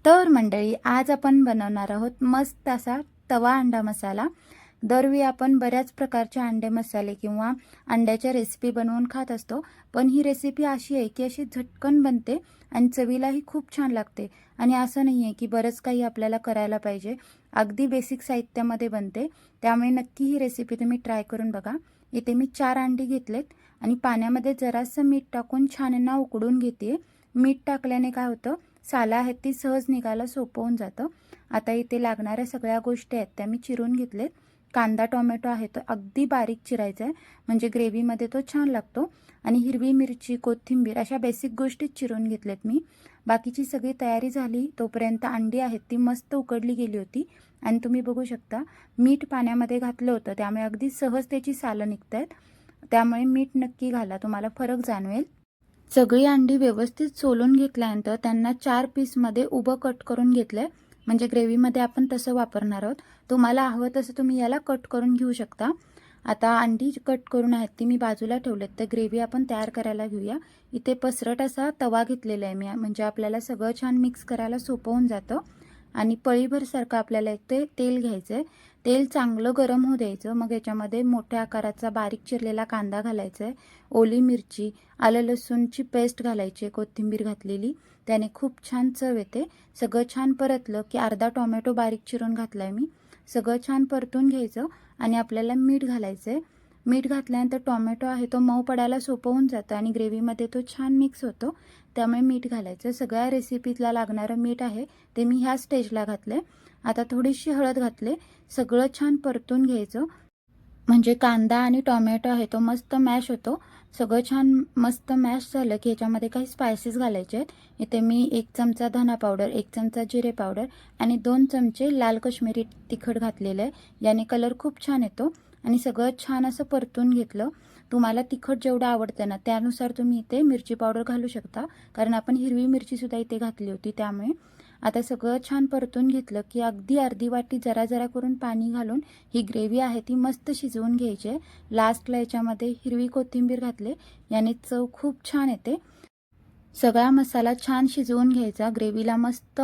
तर मंडळी, आज आपण बनवणार आहोत मस्त असा तवा अंडा मसाला। दरवेळी आपण बऱ्याच प्रकारचे अंडे मसाले किंवा अंड्याच्या रेसिपी बनवून खात असतो, पण ही रेसिपी अशी आहे की अशी झटकन बनते आणि चवीलाही खूप छान लागते। आणि असं नाही आहे की बरंच काही आपल्याला करायला पाहिजे, अगदी बेसिक साहित्यामध्ये बनते। त्यामुळे नक्की ही रेसिपी तुम्ही ट्राय करून बघा। इथे मी 4 अंडी घेतलेत आणि पाण्यामध्ये जरासं मीठ टाकून छान ना उकडून घेते। मीठ टाकल्याने काय होतं, सालं आहेत ती सहज निघायला सोपं होऊन जातं। आता इथे लागणाऱ्या सगळ्या गोष्टी आहेत त्या मी चिरून घेतलेत। कांदा टोमॅटो आहे तो अगदी बारीक चिरायचा आहे, म्हणजे ग्रेव्हीमध्ये तो छान लागतो। आणि हिरवी मिरची कोथिंबीर अशा बेसिक गोष्टी चिरून घेतलेत मी। बाकीची सगळी तयारी झाली तोपर्यंत अंडी आहेत ती मस्त उकडली गेली होती। आणि तुम्ही बघू शकता मीठ पाण्यामध्ये घातलं होतं, त्यामुळे अगदी सहज त्याची सालं निघतायत। त्यामुळे मीठ नक्की घाला, तुम्हाला फरक जाणवेल। सगळी अंडी व्यवस्थित सोलून घेतल्यानंतर त्यांना 4 पीसमध्ये उभं कट करून घेतलंय, म्हणजे ग्रेव्हीमध्ये आपण तसं वापरणार आहोत। तुम्हाला हवं तसं तुम्ही याला कट करून घेऊ शकता। आता अंडी कट करून आहेत ती मी बाजूला ठेवलेत, तर ग्रेव्ही आपण तयार करायला घेऊया। इथे पसरट असा तवा घेतलेला आहे मी, म्हणजे आपल्याला सगळं छान मिक्स करायला सोपं होऊन जातं। आणि पळीभर सारखं आपल्याला इथे तेल घ्यायचंय। तेल चांगलं गरम होऊ द्यायचं, मग याच्यामध्ये मोठ्या आकाराचा बारीक चिरलेला कांदा घालायचा आहे, ओली मिरची, आलं लसूणची पेस्ट घालायची, कोथिंबीर घातलेली, त्याने खूप छान चव येते। सगळं छान परतलं की अर्धा टोमॅटो बारीक चिरून घातलाय मी। सगळं छान परतून घ्यायचं आणि आपल्याला मीठ घालायचंय। मीठ घातल्यानंतर टोमॅटो आहे तो मऊ पडायला सोपं होऊन जातं आणि ग्रेव्हीमध्ये तो छान मिक्स होतो, त्यामुळे मीठ घालायचं। सगळ्या रेसिपीला लागणारं मीठ आहे ते मी ह्या स्टेजला घातले। आता थोडीशी हळद घातले, सगळं छान परतून घ्यायचं, म्हणजे कांदा आणि टोमॅटो आहे तो मस्त मॅश होतो। सगळं छान मस्त मॅश झालं की ह्याच्यामध्ये काही स्पायसेस घालायचे आहेत। इथे मी 1 चमचा धना पावडर, 1 चमचा जिरे पावडर आणि 2 चमचे लाल कश्मीरी तिखट घातलेलं आहे, याने कलर खूप छान येतो। आणि सगळं छान असं परतून घेतलं। तुम्हाला तिखट जेवढं आवडतं ना त्यानुसार तुम्ही इथे मिरची पावडर घालू शकता, कारण आपण हिरवी मिरची सुद्धा इथे घातली होती त्यामुळे। आता सगळं छान परतून घेतलं की अगदी अर्धी वाटी जरा जरा करून पाणी घालून ही ग्रेव्ही आहे ती मस्त शिजवून घ्यायची आहे। लास्टला याच्यामध्ये हिरवी कोथिंबीर घातले, याने चव खूप छान येते। सगळा मसाला छान शिजवून घ्यायचा, ग्रेव्हीला मस्त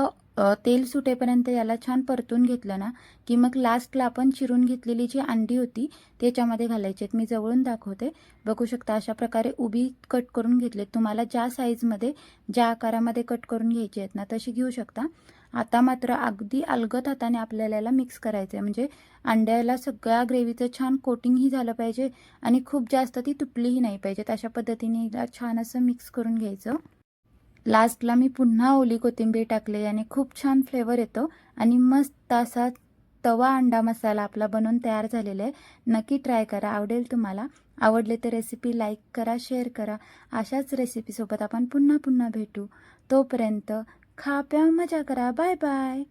तेल सुटेपर्यंत याला छान परतून घेतलं ना की मग लास्टला आपण चिरून घेतलेली जी अंडी होती त्याच्यामध्ये घालायची आहेत। मी जवळून दाखवते, बघू शकता अशा प्रकारे उभी कट करून घेतले। तुम्हाला ज्या साईजमध्ये ज्या आकारामध्ये कट करून घ्यायची आहेत ना तशी घेऊ शकता। आता मात्र अगदी अलगद हाताने आपल्याला याला मिक्स करायचं आहे, म्हणजे अंड्याला सगळ्या ग्रेव्हीचं छान कोटिंगही झालं पाहिजे आणि खूप जास्त ती तुटलीही नाही पाहिजेत। अशा पद्धतीने याला छान असं मिक्स करून घ्यायचं। लास्टला मी पुन्हा ओली कोथिंबीर टाकले, याने खूप छान फ्लेवर येतो आणि मस्त असा तवा अंडा मसाला आपला बनवून तयार झालेला आहे। नक्की ट्राय करा, आवडेल तुम्हाला। आवडले तर रेसिपी लाईक करा, शेअर करा। अशाच रेसिपीसोबत आपण पुन्हा पुन्हा भेटू, तोपर्यंत खा प्या मजा करा, बाय बाय।